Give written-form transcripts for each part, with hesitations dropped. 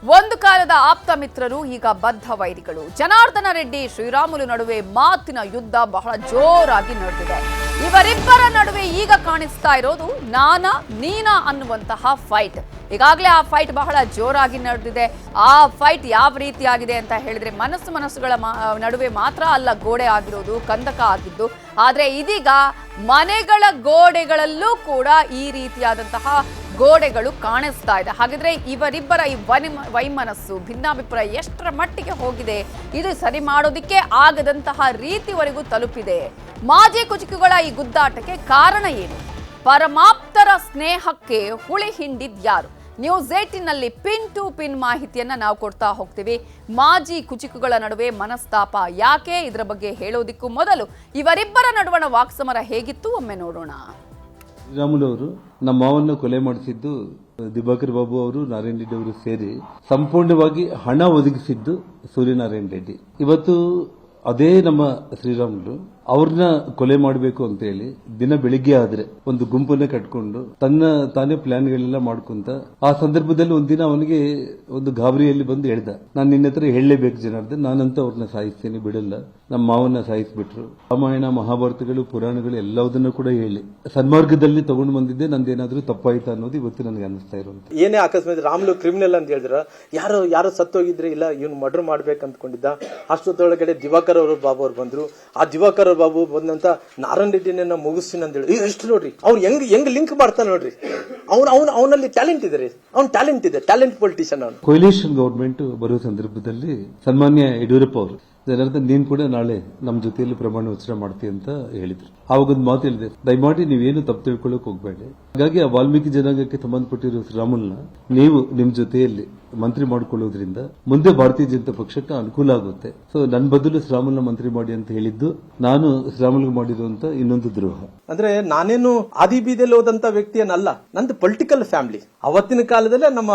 ಒಂದು ಕಾಲದ ಆಪ್ತ ಮಿತ್ರರು ಈಗ ಬದ್ಧ ವೈರಿಗಳು. ಜನಾರ್ದನ ರೆಡ್ಡಿ ಶ್ರೀರಾಮುಲು ನಡುವೆ ಮಾತಿನ ಯುದ್ಧ ಬಹಳ ಜೋರಾಗಿ ನಡೆದಿದೆ. ಇವರಿಬ್ಬರ ನಡುವೆ ಈಗ ಕಾಣಿಸ್ತಾ ಇರೋದು ನಾನಾ ನೀನಾ ಅನ್ನುವಂತಹ ಫೈಟ್. ಈಗಾಗಲೇ ಆ ಫೈಟ್ ಬಹಳ ಜೋರಾಗಿ ನಡೆದಿದೆ. ಆ ಫೈಟ್ ಯಾವ ರೀತಿಯಾಗಿದೆ ಅಂತ ಹೇಳಿದ್ರೆ ಮನಸ್ಸುಗಳ ನಡುವೆ ಮಾತ್ರ ಅಲ್ಲ ಗೋಡೆ ಆಗಿರೋದು, ಕಂದಕ ಆಗಿದ್ದು, ಆದರೆ ಇದೀಗ ಮನೆಗಳ ಗೋಡೆಗಳಲ್ಲೂ ಕೂಡ ಈ ರೀತಿಯಾದಂತಹ ಗೋಡೆಗಳು ಕಾಣಿಸ್ತಾ ಇದೆ. ಹಾಗಿದ್ರೆ ಇವರಿಬ್ಬರ ಈ ವೈಮನಸ್ಸು, ಭಿನ್ನಾಭಿಪ್ರಾಯ ಎಷ್ಟರ ಮಟ್ಟಿಗೆ ಹೋಗಿದೆ, ಇದು ಸರಿ ಮಾಡೋದಿಕ್ಕೆ ಆಗದಂತಹ ರೀತಿವರೆಗೂ ತಲುಪಿದೆ. ಮಾಜಿ ಕುಚುಕುಗಳ ಈ ಗುದ್ದಾಟಕ್ಕೆ ಕಾರಣ ಏನು? ಪರಮಾಪ್ತರ ಸ್ನೇಹಕ್ಕೆ ಹುಳಿ ಹಿಂಡಿದ್ಯಾರು? ನ್ಯೂಸ್ 18ನಲ್ಲಿ ಪಿನ್ ಟು ಪಿನ್ ಮಾಹಿತಿಯನ್ನ ನಾವು ಕೊಡ್ತಾ ಹೋಗ್ತೀವಿ. ಮಾಜಿ ಕುಚುಕುಗಳ ನಡುವೆ ಮನಸ್ತಾಪ ಯಾಕೆ, ಇದರ ಬಗ್ಗೆ ಹೇಳೋದಿಕ್ಕೂ ಮೊದಲು ಇವರಿಬ್ಬರ ನಡುವಣ ವಾಕ್ಸಮರ ಹೇಗಿತ್ತು ಒಮ್ಮೆ ನೋಡೋಣ. ಶ್ರೀರಾಮುಲು ಅವರು ನಮ್ಮ ಮಾವನ್ನ ಕೊಲೆ ಮಾಡಿಸಿದ್ದು ದಿವಾಕರ್ ಬಾಬು ಅವರು, ನಾರಾಯಣ ರೆಡ್ಡಿ ಅವರು ಸೇರಿ ಸಂಪೂರ್ಣವಾಗಿ ಹಣ ಒದಗಿಸಿದ್ದು ಸೂರ್ಯನಾರಾಯಣ ರೆಡ್ಡಿ. ಇವತ್ತು ಅದೇ ನಮ್ಮ ಶ್ರೀರಾಮುಲು ಅವ್ರನ್ನ ಕೊಲೆ ಮಾಡಬೇಕು ಅಂತ ಹೇಳಿ ದಿನ ಬೆಳಿಗ್ಗೆ ಆದ್ರೆ ಒಂದು ಗುಂಪನ್ನ ಕಟ್ಕೊಂಡು ತಾನೇ ಪ್ಲಾನ್ಗಳೆಲ್ಲ ಮಾಡ್ಕೊಂತ, ಆ ಸಂದರ್ಭದಲ್ಲಿ ಒಂದಿನ ಅವನಿಗೆ ಒಂದು ಗಾಬರಿಯಲ್ಲಿ ಬಂದು ಹೇಳ್ದ, ನಾನು ನಿನ್ನ ಹತ್ರ ಹೇಳಲೇಬೇಕು ಜನಾರ್ದನ್, ನಾನಂತ ಅವ್ರನ್ನ ಸಾಯಿಸ್ತೇನೆ, ಬಿಡಲ್ಲ. ನಮ್ಮ ಮಾವನ್ನ ಸಾಯಿಸ್ಬಿಟ್ರು. ರಾಮಾಯಣ, ಮಹಾಭಾರತಗಳು, ಪುರಾಣಗಳು ಎಲ್ಲದನ್ನು ಕೂಡ ಹೇಳಿ ಸನ್ಮಾರ್ಗದಲ್ಲಿ ತಗೊಂಡು ಬಂದಿದ್ದೆ. ನಂದೇನಾದ್ರೂ ತಪ್ಪಾಯ್ತಾ ಅನ್ನೋದು ಇವತ್ತು ನನಗೆ ಅನಿಸ್ತಾ ಇರುವಂತ. ಏನೇ ಅಕಸ್ಮಾತ್ ರಾಮುಲು ಕ್ರಿಮಿನಲ್ ಅಂತ ಹೇಳಿದ್ರ, ಯಾರೋ ಸತ್ತೋಗಿದ್ರೆ ಇಲ್ಲ ಇವ್ನು ಮರ್ಡರ್ ಮಾಡ್ಬೇಕು ಅಂದ್ಕೊಂಡಿದ್ದ. ಅಷ್ಟೊತ್ತೊಳಗಡೆ ದಿವಾಕರ್ ಅವರು ಬಾಬು ಅವ್ರು ಬಂದ್ರು. ಆ ದಿವಾಕರ್ ಬಾಬು ಬಂದಂತ ನಾರಾಯಣ ರೆಡ್ಡಿನ ಮುಗಿಸ್ತೀನಿ ಅಂತ ಹೇಳಿ ಎಷ್ಟು ನೋಡ್ರಿ ಅವ್ರು ಹೆಂಗ್ ಲಿಂಕ್ ಮಾಡ್ತಾ ನೋಡ್ರಿ. ಅವನಲ್ಲಿ ಟ್ಯಾಲೆಂಟ್ ಇದೆ ರೀ, ಟ್ಯಾಲೆಂಟ್ ಇದೆ, ಟ್ಯಾಲೆಂಟ್ ಪೊಲಿಟಿಷಿಯನ್. ಅವನು ಕೊಯ್ಲೇಷನ್ ಗವರ್ಮೆಂಟ್ ಬರುವ ಸಂದರ್ಭದಲ್ಲಿ ಸನ್ಮಾನ್ಯ ಯಡಿಯೂರಪ್ಪ ಅವರು ಜನಾರ್ದನ್ ನೀನ್ ಕೂಡ ನಾಳೆ ನಮ್ಮ ಜೊತೆಯಲ್ಲಿ ಪ್ರಮಾಣ ವಚನ ಮಾಡ್ತೀವಿ ಅಂತ ಹೇಳಿದ್ರು. ಆವಾಗ ಒಂದು ಮಾತು ಹೇಳಿದೆ, ದಯಮಾಡಿ ನೀವೇನು ತಪ್ಪು ತಿಳ್ಕೊಳ್ಳೋಕೆ ಹೋಗ್ಬೇಡಿ. ಹಾಗಾಗಿ ಆ ವಾಲ್ಮೀಕಿ ಜನಾಂಗಕ್ಕೆ ಸಂಬಂಧಪಟ್ಟಿರೋ ಶ್ರೀರಾಮುಲ್ನ ನೀವು ನಿಮ್ ಜೊತೆಯಲ್ಲಿ ಮಂತ್ರಿ ಮಾಡಿಕೊಳ್ಳೋದ್ರಿಂದ ಮುಂದೆ ಭಾರತೀಯ ಜನತಾ ಪಕ್ಷಕ್ಕೆ ಅನುಕೂಲ ಆಗುತ್ತೆ. ಸೊ ನನ್ನ ಬದಲು ಶ್ರೀರಾಮುಲ್ನ ಮಂತ್ರಿ ಮಾಡಿ ಅಂತ ಹೇಳಿದ್ದು ನಾನು ಶ್ರೀರಾಮುಲ್ಗೆ ಮಾಡಿರುವಂತ ಇನ್ನೊಂದು ದ್ರೋಹ. ಅಂದ್ರೆ ನಾನೇನು ಆದಿ ಬೀದಿಯಲ್ಲಿ ಹೋದಂತ ವ್ಯಕ್ತಿಯನ್ನಲ್ಲ, ನಂದು ಪೊಲಿಟಿಕಲ್ ಫ್ಯಾಮಿಲಿ. ಅವತ್ತಿನ ಕಾಲದಲ್ಲೇ ನಮ್ಮ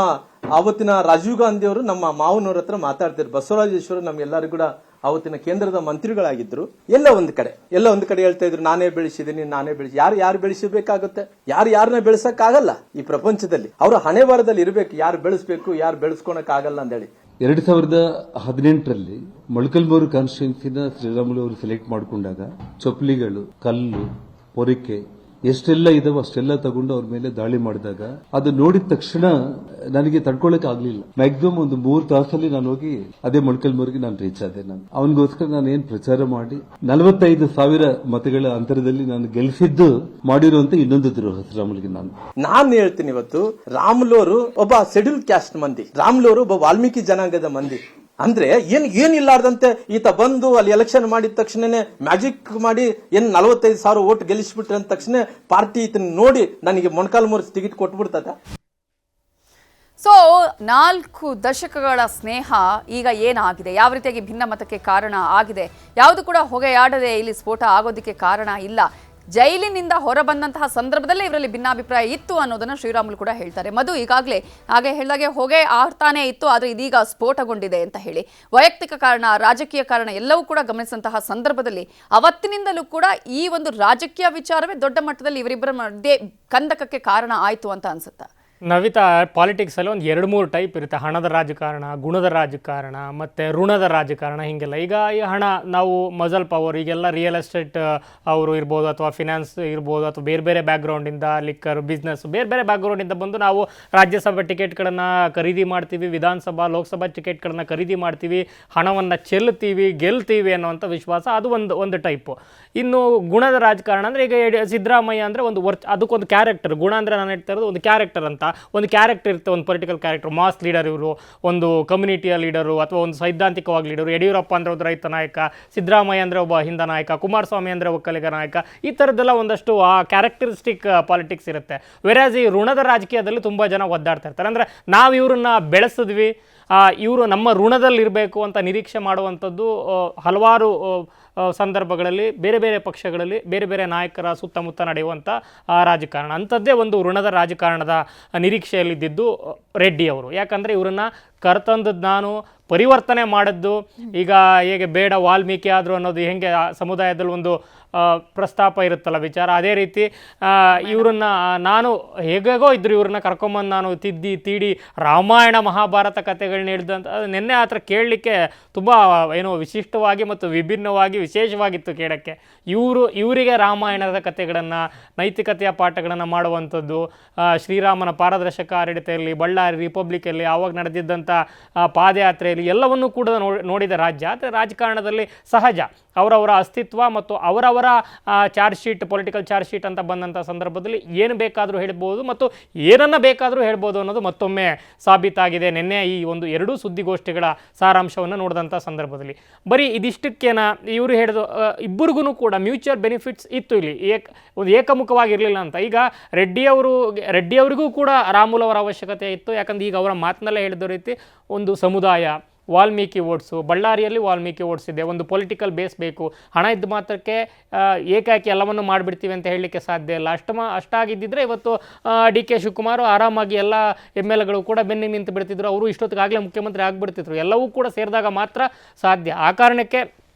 ಅವತ್ತಿನ ರಾಜೀವ್ ಗಾಂಧಿ ಅವರು ನಮ್ಮ ಮಾವನವ್ರ ಹತ್ರ ಮಾತಾಡ್ತಿದ್ರು. ಬಸವರಾಜೇಶ್ವರ ನಮ್ಗೆಲ್ಲರಿಗೂ ಕೂಡ ಅವತ್ತಿನ ಕೇಂದ್ರದ ಮಂತ್ರಿಗಳಾಗಿದ್ರು. ಎಲ್ಲ ಒಂದ್ ಕಡೆ ಹೇಳ್ತಾ ಇದ್ರು, ನಾನೇ ಬೆಳೆಸಿದೀನಿ, ಯಾರು ಬೆಳೆಸಬೇಕಾಗುತ್ತೆ? ಯಾರನ್ನ ಬೆಳೆಸಕ್ ಆಗಲ್ಲ ಈ ಪ್ರಪಂಚದಲ್ಲಿ. ಅವರ ಹಣೆ ಬರದಲ್ಲಿ ಇರಬೇಕು, ಯಾರು ಬೆಳೆಸಬೇಕು, ಯಾರು ಬೆಳೆಸ್ಕೊಳಕ್ ಆಗಲ್ಲ ಅಂತ ಹೇಳಿ 2018ರಲ್ಲಿ ಮೊಳಕಲ್ಮೂರು ಕಾನ್ಸ್ಟಿಟ್ಯೂನ್ಸಿನ ಶ್ರೀರಾಮುಲು ಅವರು ಸೆಲೆಕ್ಟ್ ಮಾಡಿಕೊಂಡಾಗ ಚೊಪ್ಲಿಗಳು, ಕಲ್ಲು, ಪೊರಿಕೆ ಎಷ್ಟೆಲ್ಲ ಇದಾವೆ ಅಷ್ಟೆಲ್ಲ ತಗೊಂಡು ಅವ್ರ ಮೇಲೆ ದಾಳಿ ಮಾಡಿದಾಗ ಅದು ನೋಡಿದ ತಕ್ಷಣ ನನಗೆ ತಡ್ಕೊಳಕ್ ಆಗ್ಲಿಲ್ಲ. ಮ್ಯಾಕ್ಸಿಮಮ್ ಒಂದು 3 ತಾಸಲ್ಲಿ ನಾನು ಹೋಗಿ ಅದೇ ಮೊಳಕಲ್ಮೂರಿಗೆ ನಾನು ರೀಚ್ ಆದೆ. ಅವನಿಗೋಸ್ಕರ ನಾನು ಏನ್ ಪ್ರಚಾರ ಮಾಡಿ 45,000 ಮತಗಳ ಅಂತರದಲ್ಲಿ ನಾನು ಗೆಲ್ಲಿಸಿದ್ದು ಮಾಡಿರುವಂತ ಇನ್ನೊಂದು ದ್ರೋಹ ಶ್ರೀರಾಮುಲ್ಗೆ. ನಾನು ಹೇಳ್ತೀನಿ, ಇವತ್ತು ರಾಮುಲು ಅವರು ಒಬ್ಬ ಶೆಡ್ಯೂಲ್ ಕ್ಯಾಸ್ಟ್ ಮಂದಿ, ರಾಮುಲು ಅವರು ಒಬ್ಬ ವಾಲ್ಮೀಕಿ ಜನಾಂಗದ ಮಂದಿ. ಅಂದ್ರೆ ಏನಿಲ್ಲಾರ್ದಂತೆ ಈತ ಬಂದು ಅಲ್ಲಿ ಎಲೆಕ್ಷನ್ ಮಾಡಿದ ತಕ್ಷಣನೇ ಮ್ಯಾಜಿಕ್ ಮಾಡಿ 45,000 ಓಟ್ ಗೆಲ್ಲಿಸ್ಬಿಟ್ರೆ ಅಂದ ತಕ್ಷಣ ಪಾರ್ಟಿ ಇದನ್ನ ನೋಡಿ ನನಗೆ ಮೊಣಕಾಲ್ಮೂರು ಟಿಕೆಟ್ ಕೊಟ್ಬಿಡ್ತದ. ಸೊ 4 ದಶಕಗಳ ಸ್ನೇಹ ಈಗ ಏನಾಗಿದೆ, ಯಾವ ರೀತಿಯಾಗಿ ಭಿನ್ನ ಮತಕ್ಕೆ ಕಾರಣ ಆಗಿದೆ, ಯಾವುದು ಕೂಡ ಹೊಗೆಯಾಡದೆ ಇಲ್ಲಿ ಸ್ಫೋಟ ಆಗೋದಕ್ಕೆ ಕಾರಣ ಇಲ್ಲ. ಜೈಲಿನಿಂದ ಹೊರಬಂದಂತಹ ಸಂದರ್ಭದಲ್ಲೇ ಇವರಲ್ಲಿ ಭಿನ್ನಾಭಿಪ್ರಾಯ ಇತ್ತು ಅನ್ನೋದನ್ನ ಶ್ರೀರಾಮುಲು ಕೂಡ ಹೇಳ್ತಾರೆ. ಮಧು, ಈಗಾಗಲೇ ಹಾಗೆ ಹೇಳಿದಾಗೆ ಹೊಗೆ ಆಡ್ತಾನೆ ಇತ್ತು, ಆದರೆ ಇದೀಗ ಸ್ಫೋಟಗೊಂಡಿದೆ ಅಂತ ಹೇಳಿ ವೈಯಕ್ತಿಕ ಕಾರಣ, ರಾಜಕೀಯ ಕಾರಣ ಎಲ್ಲವೂ ಕೂಡ ಗಮನಿಸಿದಂತಹ ಸಂದರ್ಭದಲ್ಲಿ ಅವತ್ತಿನಿಂದಲೂ ಕೂಡ ಈ ಒಂದು ರಾಜಕೀಯ ವಿಚಾರವೇ ದೊಡ್ಡ ಮಟ್ಟದಲ್ಲಿ ಇವರಿಬ್ಬರ ಮಧ್ಯೆ ಕಂದಕಕ್ಕೆ ಕಾರಣ ಆಯಿತು ಅಂತ ಅನ್ಸುತ್ತಾ? ನವಿತಾ, ಪಾಲಿಟಿಕ್ಸಲ್ಲಿ ಒಂದು 2-3 ಟೈಪ್ ಇರುತ್ತೆ. ಹಣದ ರಾಜಕಾರಣ, ಗುಣದ ರಾಜಕಾರಣ ಮತ್ತು ಋಣದ ರಾಜಕಾರಣ, ಹೀಗೆಲ್ಲ. ಈಗ ಈ ಹಣ, ನಾವು ಮಜಲ್ ಪವರ್, ಈಗೆಲ್ಲ ರಿಯಲ್ ಎಸ್ಟೇಟ್ ಅವರು ಇರ್ಬೋದು, ಅಥವಾ ಫಿನಾನ್ಸ್ ಇರ್ಬೋದು, ಅಥವಾ ಬೇರೆ ಬೇರೆ ಬ್ಯಾಕ್ಗ್ರೌಂಡಿಂದ, ಲಿಕ್ಕರ್ ಬಿಸ್ನೆಸ್, ಬೇರೆ ಬೇರೆ ಬ್ಯಾಕ್ಗ್ರೌಂಡಿಂದ ಬಂದು ನಾವು ರಾಜ್ಯಸಭಾ ಟಿಕೆಟ್ಗಳನ್ನು ಖರೀದಿ ಮಾಡ್ತೀವಿ, ವಿಧಾನಸಭಾ ಲೋಕಸಭಾ ಟಿಕೆಟ್ಗಳನ್ನು ಖರೀದಿ ಮಾಡ್ತೀವಿ, ಹಣವನ್ನು ಚೆಲ್ತೀವಿ, ಗೆಲ್ತೀವಿ ಅನ್ನೋವಂಥ ವಿಶ್ವಾಸ, ಅದು ಒಂದು ಟೈಪು. ಇನ್ನು ಗುಣದ ರಾಜಕಾರಣ ಅಂದರೆ ಈಗ ಸಿದ್ದರಾಮಯ್ಯ ಅಂದರೆ ಅದಕ್ಕೊಂದು ಕ್ಯಾರೆಕ್ಟರ್. ಗುಣ ಅಂದರೆ ನಾನು ಹೇಳ್ತಾ ಇರೋದು ಒಂದು ಕ್ಯಾರೆಕ್ಟರ್ ಅಂತ. ಒಂದು ಕ್ಯಾರೆಕ್ಟರ್ ಇರುತ್ತೆ, ಒಂದು ಪೊಲಿಟಿಕಲ್ ಕ್ಯಾರೆಕ್ಟರ್, ಮಾಸ್ ಲೀಡರ್ ಇವರು, ಒಂದು ಕಮ್ಯುನಿಟಿಯ ಲೀಡರು, ಅಥವಾ ಒಂದು ಸೈದ್ಧಾಂತಿಕವಾಗಿ ಲೀಡರು. ಯಡಿಯೂರಪ್ಪ ಅಂದರೆ ಒಂದು ರೈತ ನಾಯಕ, ಸಿದ್ದರಾಮಯ್ಯ ಅಂದರೆ ಒಬ್ಬ ಹಿಂದ ನಾಯಕ, ಕುಮಾರಸ್ವಾಮಿ ಅಂದರೆ ಒಕ್ಕಲಿಗ ನಾಯಕ. ಈ ಥರದ್ದೆಲ್ಲ ಒಂದಷ್ಟು ಆ ಕ್ಯಾರೆಕ್ಟರಿಸ್ಟಿಕ್ ಪಾಲಿಟಿಕ್ಸ್ ಇರುತ್ತೆ. ವೆರಾಸ್ ಈ ಋಣದ ರಾಜಕೀಯದಲ್ಲಿ ತುಂಬ ಜನ ಒದ್ದಾಡ್ತಾ ಇರ್ತಾರೆ. ಅಂದರೆ ನಾವು ಇವ್ರನ್ನ ಬೆಳೆಸಿದ್ವಿ, ಇವರು ನಮ್ಮ ಋಣದಲ್ಲಿರಬೇಕು ಅಂತ ನಿರೀಕ್ಷೆ ಮಾಡುವಂಥದ್ದು ಹಲವಾರು ಸಂದರ್ಭಗಳಲ್ಲಿ ಬೇರೆ ಬೇರೆ ಪಕ್ಷಗಳಲ್ಲಿ ಬೇರೆ ಬೇರೆ ನಾಯಕರ ಸುತ್ತಮುತ್ತ ನಡೆಯುವಂಥ ರಾಜಕಾರಣ. ಅಂಥದ್ದೇ ಒಂದು ಋಣದ ರಾಜಕಾರಣದ ನಿರೀಕ್ಷೆಯಲ್ಲಿದ್ದಿದ್ದು ರೆಡ್ಡಿ ಅವರು. ಯಾಕಂದರೆ ಇವರನ್ನು ಕರ್ತಂದದ್ದು ನಾನು, ಪರಿವರ್ತನೆ ಮಾಡಿದ್ದು ಈಗ ಹೇಗೆ ಬೇಡ ವಾಲ್ಮೀಕಿ ಆದರು ಅನ್ನೋದು ಹೆಂಗೆ ಆ ಸಮುದಾಯದಲ್ಲಿ ಒಂದು ಪ್ರಸ್ತಾಪ ಇರುತ್ತಲ್ಲ ವಿಚಾರ, ಅದೇ ರೀತಿ ಇವ್ರನ್ನ ನಾನು ಹೇಗೋ ಇದ್ರು ಇವ್ರನ್ನ ಕರ್ಕೊಂಬಂದು ನಾನು ತಿದ್ದಿ ತೀಡಿ ರಾಮಾಯಣ ಮಹಾಭಾರತ ಕಥೆಗಳನ್ನ ಹಿಡ್ದಂತ ನಿನ್ನೆ ಆ ಥರ ಕೇಳಲಿಕ್ಕೆ ತುಂಬ ಏನೋ ವಿಶಿಷ್ಟವಾಗಿ ಮತ್ತು ವಿಭಿನ್ನವಾಗಿ ವಿಶೇಷವಾಗಿತ್ತು ಕೇಳೋಕ್ಕೆ. ಇವರಿಗೆ ರಾಮಾಯಣದ ಕಥೆಗಳನ್ನು, ನೈತಿಕತೆಯ ಪಾಠಗಳನ್ನು ಮಾಡುವಂಥದ್ದು, ಶ್ರೀರಾಮನ ಪಾರದರ್ಶಕ ಆಡಳಿತದಲ್ಲಿ, ಬಳ್ಳಾರಿ ರಿಪಬ್ಲಿಕಲ್ಲಿ ಆವಾಗ ನಡೆದಿದ್ದಂಥ ಪಾದಯಾತ್ರೆಯಲ್ಲಿ ಎಲ್ಲವನ್ನೂ ಕೂಡ ನೋಡಿದ ರಾಜ್ಯ. ಆದರೆ ರಾಜಕಾರಣದಲ್ಲಿ ಸಹಜ ಅವರವರ ಅಸ್ತಿತ್ವ ಮತ್ತು ಅವರವರ charge sheet, political charge sheet ಅಂತ ಬಂದಂಥ ಸಂದರ್ಭದಲ್ಲಿ ಏನು ಬೇಕಾದರೂ ಹೇಳ್ಬೋದು ಮತ್ತು ಏನನ್ನು ಬೇಕಾದರೂ ಹೇಳ್ಬೋದು ಅನ್ನೋದು ಮತ್ತೊಮ್ಮೆ ಸಾಬೀತಾಗಿದೆ ನಿನ್ನೆ ಈ ಒಂದು ಎರಡೂ ಸುದ್ದಿಗೋಷ್ಠಿಗಳ ಸಾರಾಂಶವನ್ನು ನೋಡಿದಂಥ ಸಂದರ್ಭದಲ್ಲಿ. ಬರೀ ಇದಿಷ್ಟಕ್ಕೇನ ಇವರು ಹೇಳಿದ ಇಬ್ಬರಿಗೂ ಕೂಡ ಮ್ಯೂಚುವಲ್ ಬೆನಿಫಿಟ್ಸ್ ಇತ್ತು, ಇಲ್ಲಿ ಒಂದು ಏಕಮುಖವಾಗಿರಲಿಲ್ಲ ಅಂತ. ಈಗ ರೆಡ್ಡಿಯವರಿಗೂ ಕೂಡ ರಾಮುಲು ಅವರ ಅವಶ್ಯಕತೆ ಇತ್ತು. ಯಾಕಂದ್ರೆ ಈಗ ಅವರ ಮಾತಿನಲ್ಲೇ ಹೇಳಿದ ರೀತಿ ಒಂದು ಸಮುದಾಯ, ವಾಲ್ಮೀಕಿ ಓಟ್ಸು, ಬಳ್ಳಾರಿಯಲ್ಲಿ ವಾಲ್ಮೀಕಿ ಓಟ್ಸ್ ಇದೆ, ಒಂದು ಪೊಲಿಟಿಕಲ್ ಬೇಸ್ ಬೇಕು. ಹಣ ಇದ್ದ ಮಾತ್ರಕ್ಕೆ ಏಕಾಏಕಿ ಎಲ್ಲವನ್ನು ಮಾಡಿಬಿಡ್ತೀವಿ ಅಂತ ಹೇಳಲಿಕ್ಕೆ ಸಾಧ್ಯ ಇಲ್ಲ. ಅಷ್ಟಾಗಿದ್ದಿದ್ರೆ ಇವತ್ತು ಡಿ ಕೆ ಶಿವಕುಮಾರ್ ಆರಾಮಾಗಿ ಎಲ್ಲ MLAಗಳು ಕೂಡ ಬೆನ್ನಿ ನಿಂತು ಬಿಡ್ತಿದ್ರು, ಅವರು ಇಷ್ಟೊತ್ತಿಗಾಗಲೇ ಮುಖ್ಯಮಂತ್ರಿ ಆಗಿಬಿಡ್ತಿದ್ರು. ಎಲ್ಲವೂ ಕೂಡ ಸೇರಿದಾಗ ಮಾತ್ರ ಸಾಧ್ಯ. ಆ ಕಾರಣಕ್ಕೆ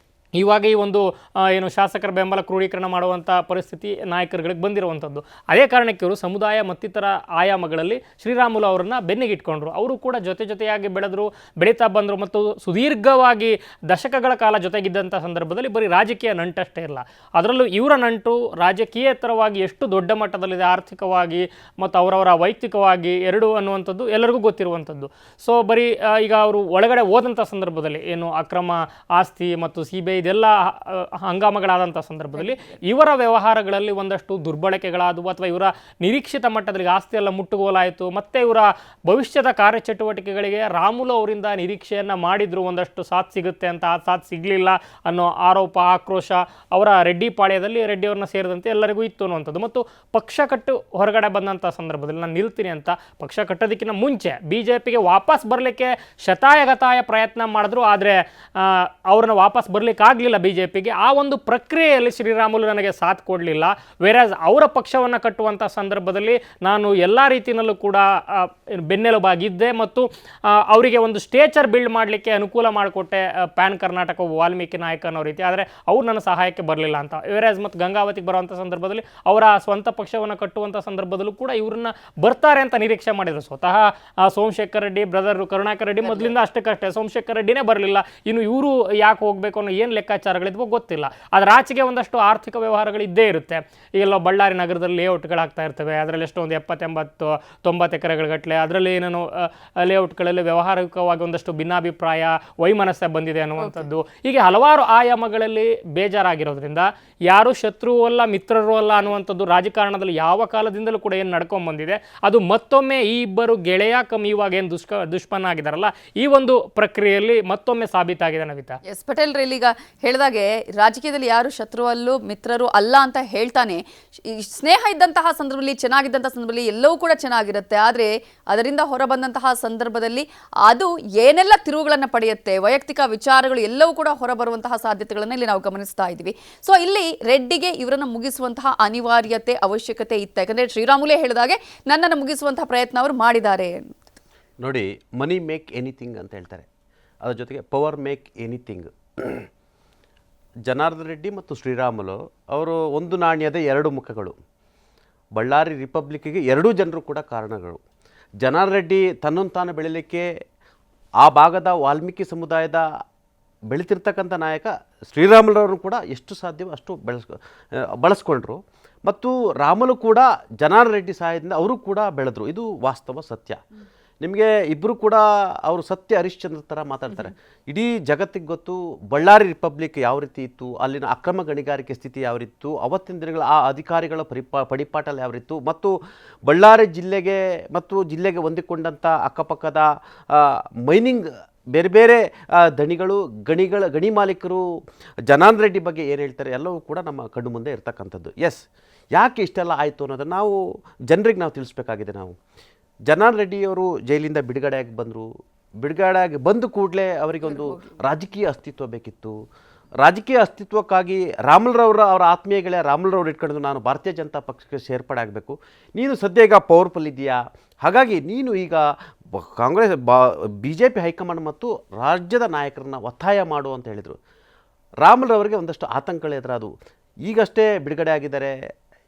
ಇವಾಗ ಈ ಒಂದು ಏನು ಶಾಸಕರ ಬೆಂಬಲ ಕ್ರೋಢೀಕರಣ ಮಾಡುವಂಥ ಪರಿಸ್ಥಿತಿ ನಾಯಕರುಗಳಿಗೆ ಬಂದಿರುವಂಥದ್ದು. ಅದೇ ಕಾರಣಕ್ಕೆ ಇವರು ಸಮುದಾಯ ಮತ್ತಿತರ ಆಯಾಮಗಳಲ್ಲಿ ಶ್ರೀರಾಮುಲು ಅವರನ್ನು ಬೆನ್ನಿಗಿಟ್ಕೊಂಡ್ರು. ಅವರು ಕೂಡ ಜೊತೆಯಾಗಿ ಬೆಳೀತಾ ಬಂದರು ಮತ್ತು ಸುದೀರ್ಘವಾಗಿ ದಶಕಗಳ ಕಾಲ ಜೊತೆಗಿದ್ದಂಥ ಸಂದರ್ಭದಲ್ಲಿ ಬರೀ ರಾಜಕೀಯ ನಂಟಷ್ಟೇ ಇಲ್ಲ, ಅದರಲ್ಲೂ ಇವರ ನಂಟು ರಾಜಕೀಯೇತರವಾಗಿ ಎಷ್ಟು ದೊಡ್ಡ ಮಟ್ಟದಲ್ಲಿದೆ, ಆರ್ಥಿಕವಾಗಿ ಮತ್ತು ಅವರವರ ವೈಯಕ್ತಿಕವಾಗಿ ಎರಡು ಅನ್ನುವಂಥದ್ದು ಎಲ್ಲರಿಗೂ ಗೊತ್ತಿರುವಂಥದ್ದು. ಸೊ ಬರೀ ಈಗ ಅವರು ಒಳಗಡೆ ಹೋದಂಥ ಸಂದರ್ಭದಲ್ಲಿ ಏನು ಅಕ್ರಮ ಆಸ್ತಿ ಮತ್ತು CBI ಇದೆಲ್ಲ ಹಂಗಾಮಗಳಾದಂಥ ಸಂದರ್ಭದಲ್ಲಿ ಇವರ ವ್ಯವಹಾರಗಳಲ್ಲಿ ಒಂದಷ್ಟು ದುರ್ಬಳಕೆಗಳಾದವು ಅಥವಾ ಇವರ ನಿರೀಕ್ಷಿತ ಮಟ್ಟದಲ್ಲಿ ಆಸ್ತಿ ಎಲ್ಲ ಮುಟ್ಟುಗೋಲಾಯಿತು. ಮತ್ತು ಇವರ ಭವಿಷ್ಯದ ಕಾರ್ಯಚಟುವಟಿಕೆಗಳಿಗೆ ರಾಮುಲು ಅವರಿಂದ ನಿರೀಕ್ಷೆಯನ್ನು ಮಾಡಿದ್ರು, ಒಂದಷ್ಟು ಸಾಥ್ ಸಿಗುತ್ತೆ ಅಂತ. ಆ ಸಾಥ್ ಸಿಗಲಿಲ್ಲ ಅನ್ನೋ ಆರೋಪ, ಆಕ್ರೋಶ ಅವರ ರೆಡ್ಡಿ ಪಾಳ್ಯದಲ್ಲಿ, ರೆಡ್ಡಿಯವ್ರನ್ನ ಸೇರಿದಂತೆ ಎಲ್ಲರಿಗೂ ಇತ್ತು ಅನ್ನುವಂಥದ್ದು. ಮತ್ತು ಪಕ್ಷ ಕಟ್ಟು ಹೊರಗಡೆ ಬಂದಂಥ ಸಂದರ್ಭದಲ್ಲಿ ನಾನು ನಿಲ್ತೀನಿ ಅಂತ ಪಕ್ಷ ಕಟ್ಟೋದಕ್ಕಿಂತ ಮುಂಚೆ BJPಗೆ ವಾಪಸ್ ಬರಲಿಕ್ಕೆ ಶತಾಯಗತಾಯ ಪ್ರಯತ್ನ ಮಾಡಿದ್ರು. ಆದರೆ ಅವ್ರನ್ನ ವಾಪಸ್ ಬರಲಿಕ್ಕೆ ಆಗಲಿಲ್ಲ BJPಗೆ. ಆ ಒಂದು ಪ್ರಕ್ರಿಯೆಯಲ್ಲಿ ಶ್ರೀರಾಮುಲು ನನಗೆ ಸಾಥ್ ಕೊಡಲಿಲ್ಲ. ವೇರಾಸ್ ಅವರ ಪಕ್ಷವನ್ನು ಕಟ್ಟುವಂಥ ಸಂದರ್ಭದಲ್ಲಿ ನಾನು ಎಲ್ಲ ರೀತಿಯಲ್ಲೂ ಕೂಡ ಬೆನ್ನೆಲುಬಾಗಿದ್ದೆ ಮತ್ತು ಅವರಿಗೆ ಒಂದು ಸ್ಟೇಚರ್ ಬಿಲ್ಡ್ ಮಾಡಲಿಕ್ಕೆ ಅನುಕೂಲ ಮಾಡಿಕೊಟ್ಟೆ, ಪ್ಯಾನ್ ಕರ್ನಾಟಕ ವಾಲ್ಮೀಕಿ ನಾಯಕ ಅನ್ನೋ ರೀತಿ. ಆದರೆ ಅವ್ರು ನನ್ನ ಸಹಾಯಕ್ಕೆ ಬರಲಿಲ್ಲ ಅಂತ. ವೇರಾಸ್ ಮತ್ತು ಗಂಗಾವತಿಗೆ ಬರುವಂಥ ಸಂದರ್ಭದಲ್ಲಿ ಅವರ ಸ್ವಂತ ಪಕ್ಷವನ್ನು ಕಟ್ಟುವಂಥ ಸಂದರ್ಭದಲ್ಲೂ ಕೂಡ ಇವ್ರನ್ನ ಬರ್ತಾರೆ ಅಂತ ನಿರೀಕ್ಷೆ ಮಾಡಿದರು. ಸ್ವತಃ ಸೋಮಶೇಖರ್ ರೆಡ್ಡಿ ಬ್ರದರ್ ಕರುಣಾಕರ್ ರೆಡ್ಡಿ ಮೊದಲಿಂದ ಅಷ್ಟಕ್ಕಷ್ಟೇ, ಸೋಮಶೇಖರ್ ರೆಡ್ಡಿನೇ ಬರಲಿಲ್ಲ. ಇನ್ನು ಇವರು ಯಾಕೆ ಹೋಗಬೇಕು ಅನ್ನೋ ಏನು ಲೆಕ್ಕಾಚಾರಗಳಿದ್ವೋ ಗೊತ್ತಿಲ್ಲ. ಅದರ ಆಚೆಗೆ ಒಂದಷ್ಟು ಆರ್ಥಿಕ ವ್ಯವಹಾರಗಳು ಇದ್ದೇ ಇರುತ್ತೆ. ಈಗೆಲ್ಲ ಬಳ್ಳಾರಿ ನಗರದಲ್ಲಿ ಲೇಔಟ್ಗಳಾಗ್ತಾ ಇರ್ತವೆ, ಅದರಲ್ಲಿ ಎಷ್ಟೊಂದು 70-80-90 ಎಕರೆಗಳಗಟ್ಟಲೆ, ಅದರಲ್ಲಿ ಏನೇನೋ ಲೇಔಟ್ಗಳಲ್ಲಿ ವ್ಯವಹಾರಿಕವಾಗಿ ಒಂದಷ್ಟು ಭಿನ್ನಾಭಿಪ್ರಾಯ, ವೈಮನಸ್ಸೆ ಬಂದಿದೆ ಅನ್ನುವಂಥದ್ದು. ಹೀಗೆ ಹಲವಾರು ಆಯಾಮಗಳಲ್ಲಿ ಬೇಜಾರಾಗಿರೋದ್ರಿಂದ ಯಾರು ಶತ್ರುವೂ ಅಲ್ಲ ಮಿತ್ರರೂ ಅಲ್ಲ ಅನ್ನುವಂಥದ್ದು ರಾಜಕಾರಣದಲ್ಲಿ ಯಾವ ಕಾಲದಿಂದಲೂ ಕೂಡ ಏನು ನಡ್ಕೊಂಡು ಬಂದಿದೆ, ಅದು ಮತ್ತೊಮ್ಮೆ ಈ ಇಬ್ಬರು ಗೆಳೆಯ ಕಮ್ಮಿ ಇವಾಗ ಏನು ದುಷ್ಪನ್ನ ಆಗಿದಾರಲ್ಲ, ಈ ಒಂದು ಪ್ರಕ್ರಿಯೆಯಲ್ಲಿ ಮತ್ತೊಮ್ಮೆ ಸಾಬೀತಾಗಿದೆ. ನವಿತಾ ಎಸ್ ಪಟೇಲ್ ರೈಲ್ ಈಗ ಹೇಳಿದಾಗೆ ರಾಜಕೀಯದಲ್ಲಿ ಯಾರು ಶತ್ರುವಲ್ಲೂ ಮಿತ್ರರು ಅಲ್ಲ ಅಂತ ಹೇಳ್ತಾನೆ. ಸ್ನೇಹ ಇದ್ದಂತಹ ಸಂದರ್ಭದಲ್ಲಿ, ಚೆನ್ನಾಗಿದ್ದಂತಹ ಸಂದರ್ಭದಲ್ಲಿ ಎಲ್ಲವೂ ಕೂಡ ಚೆನ್ನಾಗಿರುತ್ತೆ. ಆದರೆ ಅದರಿಂದ ಹೊರಬಂದಂತಹ ಸಂದರ್ಭದಲ್ಲಿ ಅದು ಏನೆಲ್ಲ ತಿರುವುಗಳನ್ನು ಪಡೆಯುತ್ತೆ, ವೈಯಕ್ತಿಕ ವಿಚಾರಗಳು ಎಲ್ಲವೂ ಕೂಡ ಹೊರಬರುವಂತಹ ಸಾಧ್ಯತೆಗಳನ್ನು ಇಲ್ಲಿ ನಾವು ಗಮನಿಸ್ತಾ ಇದ್ದೀವಿ. ಸೊ ಇಲ್ಲಿ ರೆಡ್ಡಿಗೆ ಇವರನ್ನು ಮುಗಿಸುವಂತಹ ಅನಿವಾರ್ಯತೆ, ಅವಶ್ಯಕತೆ ಇತ್ತು. ಯಾಕಂದರೆ ಶ್ರೀರಾಮುಲೇ ಹೇಳಿದಾಗೆ ನನ್ನನ್ನು ಮುಗಿಸುವಂತಹ ಪ್ರಯತ್ನ ಅವರು ಮಾಡಿದ್ದಾರೆ. ನೋಡಿ, ಮನಿ ಮೇಕ್ ಎನಿಥಿಂಗ್ ಅಂತ ಹೇಳ್ತಾರೆ, ಅದರ ಜೊತೆಗೆ power make anything. Janardhan Reddy ಮತ್ತು ಶ್ರೀರಾಮುಲು ಅವರು ಒಂದು ನಾಣ್ಯದ ಎರಡು ಮುಖಗಳು. ಬಳ್ಳಾರಿ ರಿಪಬ್ಲಿಕ್ಕಿಗೆ ಎರಡೂ ಜನರು ಕೂಡ ಕಾರಣಗಳು. ಜನಾರ್ದನ್ ರೆಡ್ಡಿ ತನ್ನನ್ನು ತಾನು ಬೆಳೀಲಿಕ್ಕೆ ಆ ಭಾಗದ ವಾಲ್ಮೀಕಿ ಸಮುದಾಯದ ಬೆಳೀತಿರ್ತಕ್ಕಂಥ ನಾಯಕ ಶ್ರೀರಾಮುಲವ್ರನ್ನು ಕೂಡ ಎಷ್ಟು ಸಾಧ್ಯವೋ ಅಷ್ಟು ಬಳಸ್ಕೊಂಡ್ರು. ಮತ್ತು ರಾಮುಲು ಕೂಡ ಜನಾರ್ದನ್ ರೆಡ್ಡಿ ಸಹಾಯದಿಂದ ಅವರು ಕೂಡ ಬೆಳೆದ್ರು. ಇದು ವಾಸ್ತವ ಸತ್ಯ. ನಿಮಗೆ ಇಬ್ಬರು ಕೂಡ ಅವರು ಸತ್ಯ ಹರಿಶ್ಚಂದ್ರ ಥರ ಮಾತಾಡ್ತಾರೆ. ಇಡೀ ಜಗತ್ತಿಗೆ ಗೊತ್ತು ಬಳ್ಳಾರಿ ರಿಪಬ್ಲಿಕ್ ಯಾವ ರೀತಿ ಇತ್ತು, ಅಲ್ಲಿನ ಅಕ್ರಮ ಗಣಿಗಾರಿಕೆ ಸ್ಥಿತಿ ಯಾವ ರೀತಿ, ಅವತ್ತಿನ ದಿನಗಳ ಆ ಅಧಿಕಾರಿಗಳ ಪಡಿಪಾಟಲ ಯಾವ ರೀತಿ, ಮತ್ತು ಬಳ್ಳಾರಿ ಜಿಲ್ಲೆಗೆ ಹೊಂದಿಕೊಂಡಂಥ ಅಕ್ಕಪಕ್ಕದ ಮೈನಿಂಗ್ ಬೇರೆ ಬೇರೆ ದಣಿಗಳು, ಗಣಿ ಮಾಲೀಕರು ಜನಾರ್ದನ್ ರೆಡ್ಡಿ ಬಗ್ಗೆ ಏನು ಹೇಳ್ತಾರೆ ಎಲ್ಲವೂ ಕೂಡ ನಮ್ಮ ಕಣ್ಣು ಮುಂದೆ ಇರ್ತಕ್ಕಂಥದ್ದು. ಎಸ್, ಯಾಕೆ ಇಷ್ಟೆಲ್ಲ ಆಯಿತು ಅನ್ನೋದನ್ನು ನಾವು ಜನರಿಗೆ ನಾವು ತಿಳಿಸ್ಬೇಕಾಗಿದೆ. ನಾವು ಜನಾರ್ದನ್ ರೆಡ್ಡಿಯವರು ಜೈಲಿಂದ ಬಿಡುಗಡೆಯಾಗಿ ಬಂದ ಕೂಡಲೇ ಅವರಿಗೊಂದು ರಾಜಕೀಯ ಅಸ್ತಿತ್ವ ಬೇಕಿತ್ತು. ರಾಜಕೀಯ ಅಸ್ತಿತ್ವಕ್ಕಾಗಿ ಅವರ ಆತ್ಮೀಯ ಗೆಳೆಯ ರಾಮುಲುರವರು ಇಟ್ಕೊಂಡು ನಾನು ಭಾರತೀಯ ಜನತಾ ಪಕ್ಷಕ್ಕೆ ಸೇರ್ಪಡೆ ಆಗಬೇಕು, ನೀನು ಸದ್ಯ ಈಗ ಪವರ್ಫುಲ್ ಇದೆಯಾ, ಹಾಗಾಗಿ ನೀನು ಈಗ ಕಾಂಗ್ರೆಸ್ BJP ಹೈಕಮಾಂಡ್ ಮತ್ತು ರಾಜ್ಯದ ನಾಯಕರನ್ನ ಒತ್ತಾಯ ಮಾಡು ಅಂತ ಹೇಳಿದರು. ರಾಮುಲುರವರಿಗೆ ಒಂದಷ್ಟು ಆತಂಕಗಳು ಎದುರಾದವು. ಈಗಷ್ಟೇ ಬಿಡುಗಡೆ ಆಗಿದ್ದಾರೆ,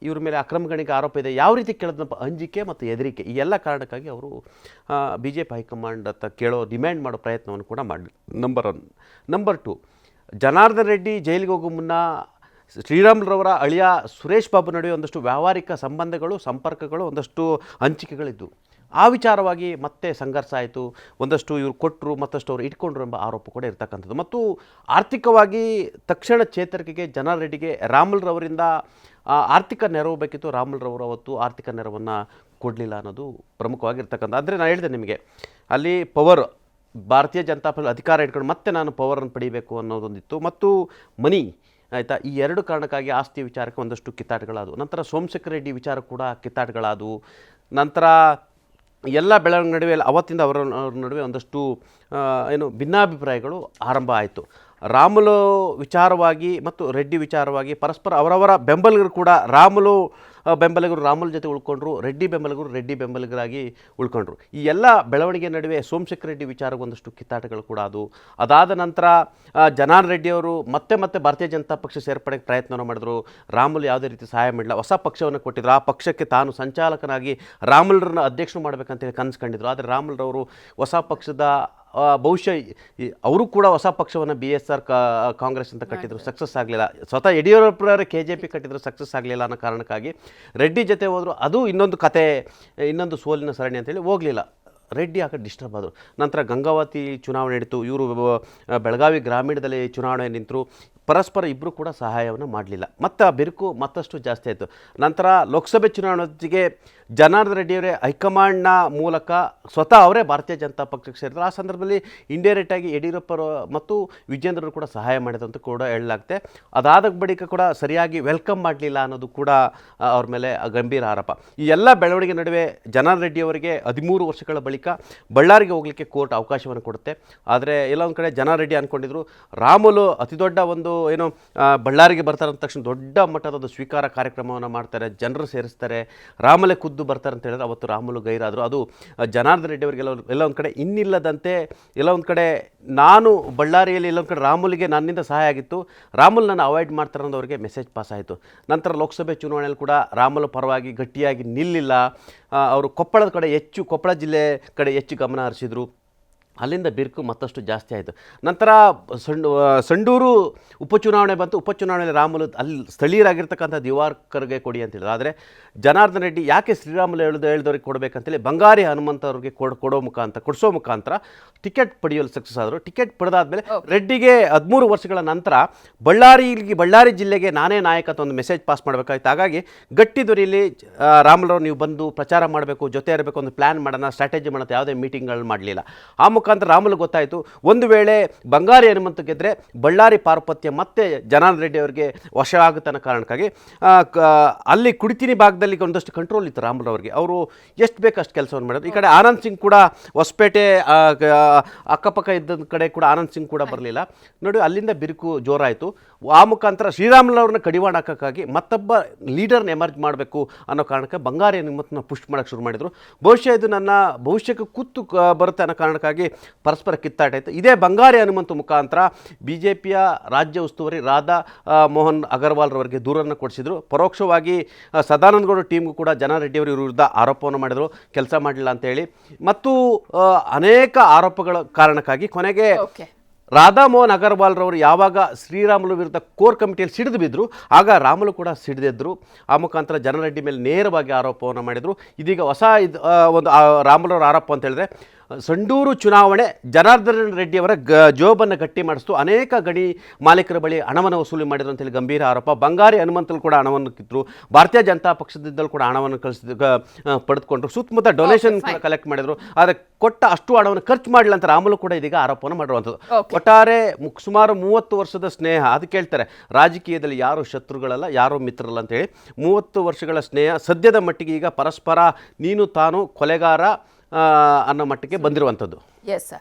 ಇವ್ರ ಮೇಲೆ ಅಕ್ರಮ ಗಣಿಕೆ ಆರೋಪ ಇದೆ. ಯಾವ ರೀತಿ ಕೇಳೋದಪ್ಪ, ಅಂಜಿಕೆ ಮತ್ತು ಹೆದರಿಕೆ, ಈ ಎಲ್ಲ ಕಾರಣಕ್ಕಾಗಿ ಅವರು BJP ಹೈಕಮಾಂಡ್ ಹತ್ರ ಡಿಮ್ಯಾಂಡ್ ಮಾಡೋ ಪ್ರಯತ್ನವನ್ನು ಕೂಡ ಮಾಡಿ. ನಂಬರ್ 1. ನಂಬರ್ 2, ಜನಾರ್ದನ್ ರೆಡ್ಡಿ ಜೈಲಿಗೆ ಹೋಗೋ ಮುನ್ನ ಶ್ರೀರಾಮುಲುರವರ ಅಳಿಯ ಸುರೇಶ್ ಬಾಬು ನಡುವೆ ಒಂದಷ್ಟು ವ್ಯಾವಹಾರಿಕ ಸಂಬಂಧಗಳು, ಸಂಪರ್ಕಗಳು, ಒಂದಷ್ಟು ಹಂಚಿಕೆಗಳಿದ್ದು, ಆ ವಿಚಾರವಾಗಿ ಮತ್ತೆ ಸಂಘರ್ಷ ಆಯಿತು. ಒಂದಷ್ಟು ಇವರು ಕೊಟ್ಟರು, ಮತ್ತಷ್ಟು ಅವರು ಇಟ್ಕೊಂಡ್ರು ಎಂಬ ಆರೋಪ ಕೂಡ ಇರ್ತಕ್ಕಂಥದ್ದು. ಮತ್ತು ಆರ್ಥಿಕವಾಗಿ ತಕ್ಷಣ ಚೇತರಿಕೆಗೆ ಜನಾರ್ದನ್ ರೆಡ್ಡಿಗೆ ರಾಮುಲುರವರಿಂದ ಆರ್ಥಿಕ ನೆರವು ಬೇಕಿತ್ತು. ರಾಮುಲುರವರು ಅವತ್ತು ಆರ್ಥಿಕ ನೆರವನ್ನು ಕೊಡಲಿಲ್ಲ ಅನ್ನೋದು ಪ್ರಮುಖವಾಗಿರ್ತಕ್ಕಂಥ. ಅಂದರೆ ನಾನು ಹೇಳಿದೆ ನಿಮಗೆ, ಅಲ್ಲಿ ಪವರ್, ಭಾರತೀಯ ಜನತಾ ಪಕ್ಷ ಅಧಿಕಾರ ಇಟ್ಕೊಂಡು ಮತ್ತೆ ನಾನು ಪವರನ್ನು ಪಡಿಬೇಕು ಅನ್ನೋದೊಂದಿತ್ತು, ಮತ್ತು ಮನಿ, ಆಯಿತಾ, ಈ ಎರಡು ಕಾರಣಕ್ಕಾಗಿ ಆಸ್ತಿ ವಿಚಾರಕ್ಕೆ ಒಂದಷ್ಟು ಕಿತ್ತಾಟಗಳಾದವು. ನಂತರ ಸೋಮಶೇಖರ್ ರೆಡ್ಡಿ ವಿಚಾರ ಕೂಡ ಕಿತ್ತಾಟಗಳಾದವು. ನಂತರ ಎಲ್ಲ ಬೆಳವಣಿಗೆ ನಡುವೆ ಅವತ್ತಿಂದ ಅವರ ನಡುವೆ ಒಂದಷ್ಟು ಭಿನ್ನಾಭಿಪ್ರಾಯಗಳು ಆರಂಭ ಆಯಿತು. ರಾಮುಲು ವಿಚಾರವಾಗಿ ಮತ್ತು ರೆಡ್ಡಿ ವಿಚಾರವಾಗಿ ಪರಸ್ಪರ ಅವರವರ ಬೆಂಬಲಿಗರು ಕೂಡ ಬೆಂಬಲಿಗರು ರಾಮುಲು ಜೊತೆ ಉಳ್ಕೊಂಡ್ರು, ರೆಡ್ಡಿ ಬೆಂಬಲಿಗರಾಗಿ ಉಳ್ಕೊಂಡ್ರು. ಈ ಎಲ್ಲ ಬೆಳವಣಿಗೆ ನಡುವೆ ಸೋಮಶೇಖರ್ ರೆಡ್ಡಿ ವಿಚಾರಕ್ಕೆ ಒಂದಷ್ಟು ಕಿತ್ತಾಟಗಳು ಕೂಡ ಅದು. ಅದಾದ ನಂತರ ಜನಾರ್ದನ್ ರೆಡ್ಡಿಯವರು ಮತ್ತೆ ಭಾರತೀಯ ಜನತಾ ಪಕ್ಷ ಸೇರ್ಪಡೆಗೆ ಪ್ರಯತ್ನವನ್ನು ಮಾಡಿದ್ರು. ರಾಮುಲು ಯಾವುದೇ ರೀತಿ ಸಹಾಯ ಮಾಡಿಲ್ಲ, ಹೊಸ ಪಕ್ಷವನ್ನು ಕೊಟ್ಟಿದ್ರು. ಆ ಪಕ್ಷಕ್ಕೆ ತಾನು ಸಂಚಾಲಕನಾಗಿ ರಾಮುಲರನ್ನ ಅಧ್ಯಕ್ಷರು ಮಾಡಬೇಕಂತೇಳಿ ಕನಸು ಕಂಡಿದ್ರು. ಆದರೆ ರಾಮುಲರವರು ಹೊಸ ಪಕ್ಷದ ಬಹುಶಃ ಅವರು ಕೂಡ ಹೊಸ ಪಕ್ಷವನ್ನು BSR ಕಾಂಗ್ರೆಸ್ ಅಂತ ಕಟ್ಟಿದ್ರು, ಸಕ್ಸಸ್ ಆಗಲಿಲ್ಲ. ಸ್ವತಃ ಯಡಿಯೂರಪ್ಪರವರೇ KJP ಕಟ್ಟಿದ್ರು, ಸಕ್ಸಸ್ ಆಗಲಿಲ್ಲ ಅನ್ನೋ ಕಾರಣಕ್ಕಾಗಿ ರೆಡ್ಡಿ ಜೊತೆ ಹೋದರು. ಅದು ಇನ್ನೊಂದು ಕತೆ, ಇನ್ನೊಂದು ಸೋಲಿನ ಸರಣಿ ಅಂತೇಳಿ ಹೋಗಲಿಲ್ಲ. ರೆಡ್ಡಿ ಆಗ ಡಿಸ್ಟರ್ಬ್ ಆದರು. ನಂತರ ಗಂಗಾವತಿ ಚುನಾವಣೆ ನಡೀತು, ಇವರು ಬೆಳಗಾವಿ ಗ್ರಾಮೀಣದಲ್ಲಿ ಚುನಾವಣೆ ನಿಂತರು. ಪರಸ್ಪರ ಇಬ್ಬರು ಕೂಡ ಸಹಾಯವನ್ನು ಮಾಡಲಿಲ್ಲ. ಮತ್ತು ಆ ಬಿರುಕು ಮತ್ತಷ್ಟು ಜಾಸ್ತಿ ಆಯಿತು. ನಂತರ ಲೋಕಸಭೆ ಚುನಾವಣೆಗೆ ಜನಾರ್ದನ್ ರೆಡ್ಡಿಯವರೇ ಹೈಕಮಾಂಡ್ನ ಮೂಲಕ ಸ್ವತಃ ಅವರೇ ಭಾರತೀಯ ಜನತಾ ಪಕ್ಷಕ್ಕೆ ಸೇರಿದ್ರು. ಆ ಸಂದರ್ಭದಲ್ಲಿ ಇಂಡೈರೆಕ್ಟಾಗಿ ಯಡಿಯೂರಪ್ಪರು ಮತ್ತು ವಿಜೇಂದ್ರರು ಕೂಡ ಸಹಾಯ ಮಾಡಿದಂತ ಕೂಡ ಹೇಳಲಾಗುತ್ತೆ. ಅದಾದ ಬಳಿಕ ಕೂಡ ಸರಿಯಾಗಿ ವೆಲ್ಕಮ್ ಮಾಡಲಿಲ್ಲ ಅನ್ನೋದು ಕೂಡ ಅವ್ರ ಮೇಲೆ ಗಂಭೀರ ಆರೋಪ. ಈ ಎಲ್ಲ ಬೆಳವಣಿಗೆ ನಡುವೆ ಜನಾರ್ದನ್ ರೆಡ್ಡಿಯವರಿಗೆ 13 ವರ್ಷಗಳ ಬಳಿಕ ಬಳ್ಳಾರಿಗೆ ಹೋಗಲಿಕ್ಕೆ ಕೋರ್ಟ್ ಅವಕಾಶವನ್ನು ಕೊಡುತ್ತೆ. ಆದರೆ ಎಲ್ಲೊಂದು ಕಡೆ ಜನಾರ್ದನ್ ರೆಡ್ಡಿ ಅಂದ್ಕೊಂಡಿದ್ರು ರಾಮುಲು ಅತಿ ದೊಡ್ಡ ಒಂದು ಬಳ್ಳಾರಿಗೆ ಬರ್ತಾರೆ ಅಂದ ತಕ್ಷಣ ದೊಡ್ಡ ಮಟ್ಟದ ಒಂದು ಸ್ವೀಕಾರ ಕಾರ್ಯಕ್ರಮವನ್ನು ಮಾಡ್ತಾರೆ, ಜನರು ಸೇರಿಸ್ತಾರೆ, ರಾಮುಲೆ ಖುದ್ದು ಬರ್ತಾರೆ ಅಂತ ಹೇಳಿದ್ರೆ ಅವತ್ತು ರಾಮುಲು ಗೈರಾದರು. ಅದು ಜನಾರ್ದನ್ ರೆಡ್ಡಿ ಅವರಿಗೆ ಎಲ್ಲ ಒಂದು ಕಡೆ ಇನ್ನಿಲ್ಲದಂತೆ, ಎಲ್ಲ ಒಂದು ಕಡೆ ನಾನು ಬಳ್ಳಾರಿಯಲ್ಲಿ ಎಲ್ಲೊಂದು ಕಡೆ ರಾಮುಲಿಗೆ ನನ್ನಿಂದ ಸಹಾಯ ಆಗಿತ್ತು, ರಾಮುಲ್ ನನ್ನ ಅವಾಯ್ಡ್ ಮಾಡ್ತಾರೆ ಅನ್ನೋದವರಿಗೆ ಮೆಸೇಜ್ ಪಾಸ್ ಆಯಿತು. ನಂತರ ಲೋಕಸಭೆ ಚುನಾವಣೆಯಲ್ಲಿ ಕೂಡ ರಾಮುಲು ಪರವಾಗಿ ಗಟ್ಟಿಯಾಗಿ ನಿಲ್ಲಿಲ್ಲ. ಅವರು ಕೊಪ್ಪಳ ಜಿಲ್ಲೆ ಕಡೆ ಹೆಚ್ಚು ಗಮನ ಹರಿಸಿದರು. ಅಲ್ಲಿಂದ ಬಿರುಕು ಮತ್ತಷ್ಟು ಜಾಸ್ತಿ ಆಯಿತು. ನಂತರ ಸಂಡೂರು ಉಪಚುನಾವಣೆ ಬಂತು. ಉಪಚುನಾವಣೆಯಲ್ಲಿ ರಾಮುಲು ಅಲ್ಲಿ ಸ್ಥಳೀಯರಾಗಿರ್ತಕ್ಕಂಥ ದಿವಾಕರ್ಗೆ ಕೊಡಿ ಅಂತ ಹೇಳಿದ್ರು. ಆದರೆ ಜನಾರ್ದನ್ ರೆಡ್ಡಿ ಯಾಕೆ ಶ್ರೀರಾಮುಲು ಹೇಳಿದವ್ರಿಗೆ ಕೊಡಬೇಕಂತೇಳಿ ಬಂಗಾರಿ ಹನುಮಂತ ಅವ್ರಿಗೆ ಕೊಡಿಸೋ ಮುಖಾಂತರ ಟಿಕೆಟ್ ಪಡೆಯಲು ಸಕ್ಸಸ್ ಆದರು. ಟಿಕೆಟ್ ಪಡೆದಾದ್ಮೇಲೆ ರೆಡ್ಡಿಗೆ 13 ವರ್ಷಗಳ ನಂತರ ಬಳ್ಳಾರಿ ಜಿಲ್ಲೆಗೆ ನಾನೇ ನಾಯಕ ಅಂತ ಒಂದು ಮೆಸೇಜ್ ಪಾಸ್ ಮಾಡಬೇಕಾಗಿತ್ತು. ಹಾಗಾಗಿ ಗಟ್ಟಿ ದೊರೆಯಲ್ಲಿ ರಾಮುಲವ್ರು ನೀವು ಬಂದು ಪ್ರಚಾರ ಮಾಡಬೇಕು, ಜೊತೆ ಇರಬೇಕು, ಒಂದು ಪ್ಲ್ಯಾನ್ ಮಾಡೋಣ, ಸ್ಟ್ರಾಟಜಿ ಮಾಡೋಣ, ಯಾವುದೇ ಮೀಟಿಂಗ್ಗಳು ಮಾಡಲಿಲ್ಲ. ಆ ಮುಖಾಂತರ ರಾಮುಲು ಗೊತ್ತಾಯಿತು, ಒಂದು ವೇಳೆ ಬಂಗಾರಿ ಹನುಮಂತ ಗೆದ್ದರೆ ಬಳ್ಳಾರಿ ಪಾರುಪತ್ಯ ಮತ್ತೆ ಜನಾರ್ದನ್ ರೆಡ್ಡಿ ಅವರಿಗೆ ವಶ ಆಗುತ್ತೆ ಅನ್ನೋ ಕಾರಣಕ್ಕಾಗಿ ಅಲ್ಲಿ ಕುಡಿತಿನಿ ಭಾಗದಲ್ಲಿ ಒಂದಷ್ಟು ಕಂಟ್ರೋಲ್ ಇತ್ತು ರಾಮುಲು ಅವರಿಗೆ. ಅವರು ಎಷ್ಟು ಬೇಕು ಅಷ್ಟು ಕೆಲಸವನ್ನು ಮಾಡಿದ್ರು. ಈ ಕಡೆ ಆನಂದ್ ಸಿಂಗ್ ಕೂಡ ಹೊಸಪೇಟೆ ಅಕ್ಕಪಕ್ಕ ಇದ್ದ ಕಡೆ ಕೂಡ ಆನಂದ್ ಸಿಂಗ್ ಕೂಡ ಬರಲಿಲ್ಲ. ನೋಡಿ ಅಲ್ಲಿಂದ ಬಿರುಕು ಜೋರಾಯಿತು. ಆ ಮುಖಾಂತರ ಶ್ರೀರಾಮುಲು ಅವ್ರನ್ನ ಕಡಿವಾಣ ಹಾಕೋಕ್ಕಾಗಿ ಮತ್ತೊಬ್ಬ ಲೀಡರ್ನ ಎಮರ್ಜ್ ಮಾಡಬೇಕು ಅನ್ನೋ ಕಾರಣಕ್ಕೆ ಬಂಗಾರಿ ಹನುಮಂತನ ಪುಷ್ ಮಾಡೋಕ್ಕೆ ಶುರು ಮಾಡಿದರು. ಬಹುಶಃ ಇದು ನನ್ನ ಭವಿಷ್ಯಕ್ಕೆ ಕೂತು ಬರುತ್ತೆ ಅನ್ನೋ ಕಾರಣಕ್ಕಾಗಿ ಪರಸ್ಪರ ಕಿತ್ತಾಟ ಆಯಿತು. ಇದೇ ಬಂಗಾರಿ ಹನುಮಂತ ಮುಖಾಂತರ BJPಯ ರಾಜ್ಯ ಉಸ್ತುವಾರಿ ರಾಧಾ ಮೋಹನ್ ಅಗರ್ವಾಲ್ ರವರಿಗೆ ದೂರನ್ನು ಕೊಡಿಸಿದ್ರು. ಪರೋಕ್ಷವಾಗಿ ಸದಾನಂದ ಗೌಡ ಟೀಮ್ಗೂ ಕೂಡ ಜನಾರ್ದನ್ ರೆಡ್ಡಿ ಅವರ ವಿರುದ್ಧ ಆರೋಪವನ್ನು ಮಾಡಿದರು, ಕೆಲಸ ಮಾಡಲಿಲ್ಲ ಅಂತೇಳಿ. ಮತ್ತು ಅನೇಕ ಆರೋಪಗಳ ಕಾರಣಕ್ಕಾಗಿ ಕೊನೆಗೆ ರಾಧಾ ಮೋಹನ್ ಅಗರ್ವಾಲ್ ರವರು ಯಾವಾಗ ಶ್ರೀರಾಮುಲು ವಿರುದ್ಧ ಕೋರ್ ಕಮಿಟಿಯಲ್ಲಿ ಸಿಡಿದು ಬಿದ್ದರು, ಆಗ ರಾಮುಲು ಕೂಡ ಸಿಡಿದಿದ್ದರು. ಆ ಮುಖಾಂತರ ಜನಾರ್ದನ್ ರೆಡ್ಡಿ ಮೇಲೆ ನೇರವಾಗಿ ಆರೋಪವನ್ನು ಮಾಡಿದರು. ಇದೀಗ ಹೊಸ ಒಂದು ರಾಮುಲು ಅವರ ಆರೋಪ ಅಂತ ಹೇಳಿದ್ರೆ, ಸಂಡೂರು ಚುನಾವಣೆ ಜನಾರ್ದನ್ ರೆಡ್ಡಿಯವರ ಜೋಬನ್ನು ಗಟ್ಟಿ ಮಾಡಿಸ್ತು, ಅನೇಕ ಗಣಿ ಮಾಲೀಕರ ಬಳಿ ಹಣವನ್ನು ವಸೂಲಿ ಮಾಡಿದ್ರು ಅಂತೇಳಿ ಗಂಭೀರ ಆರೋಪ. ಬಂಗಾರಿ ಹನುಮಂತಲ್ಲಿ ಕೂಡ ಹಣವನ್ನು ಕಿತ್ತರು, ಭಾರತೀಯ ಜನತಾ ಪಕ್ಷದಿಂದಲೂ ಕೂಡ ಹಣವನ್ನು ಪಡೆದುಕೊಂಡ್ರು, ಸುತ್ತಮುತ್ತ ಡೊನೇಷನ್ ಕೂಡ ಕಲೆಕ್ಟ್ ಮಾಡಿದ್ರು. ಆದರೆ ಕೊಟ್ಟ ಅಷ್ಟು ಹಣವನ್ನು ಖರ್ಚು ಮಾಡಲಿಲ್ಲ ಅಂತ ರಾಮುಲು ಕೂಡ ಇದೀಗ ಆರೋಪವನ್ನು ಮಾಡಿರುವಂಥದ್ದು. ಒಟ್ಟಾರೆ ಸುಮಾರು 30 ವರ್ಷದ ಸ್ನೇಹ, ಅದು ಕೇಳ್ತಾರೆ ರಾಜಕೀಯದಲ್ಲಿ ಯಾರು ಶತ್ರುಗಳಲ್ಲ, ಯಾರು ಮಿತ್ರರಲ್ಲ ಅಂತೇಳಿ. 30 ವರ್ಷಗಳ ಸ್ನೇಹ ಸದ್ಯದ ಮಟ್ಟಿಗೆ ಈಗ ಪರಸ್ಪರ ನೀನು ತಾನು ಕೊಲೆಗಾರ ಅನ್ನೋ ಮಟ್ಟಿಗೆ ಬಂದಿರುವಂಥದ್ದು. ಎಸ್.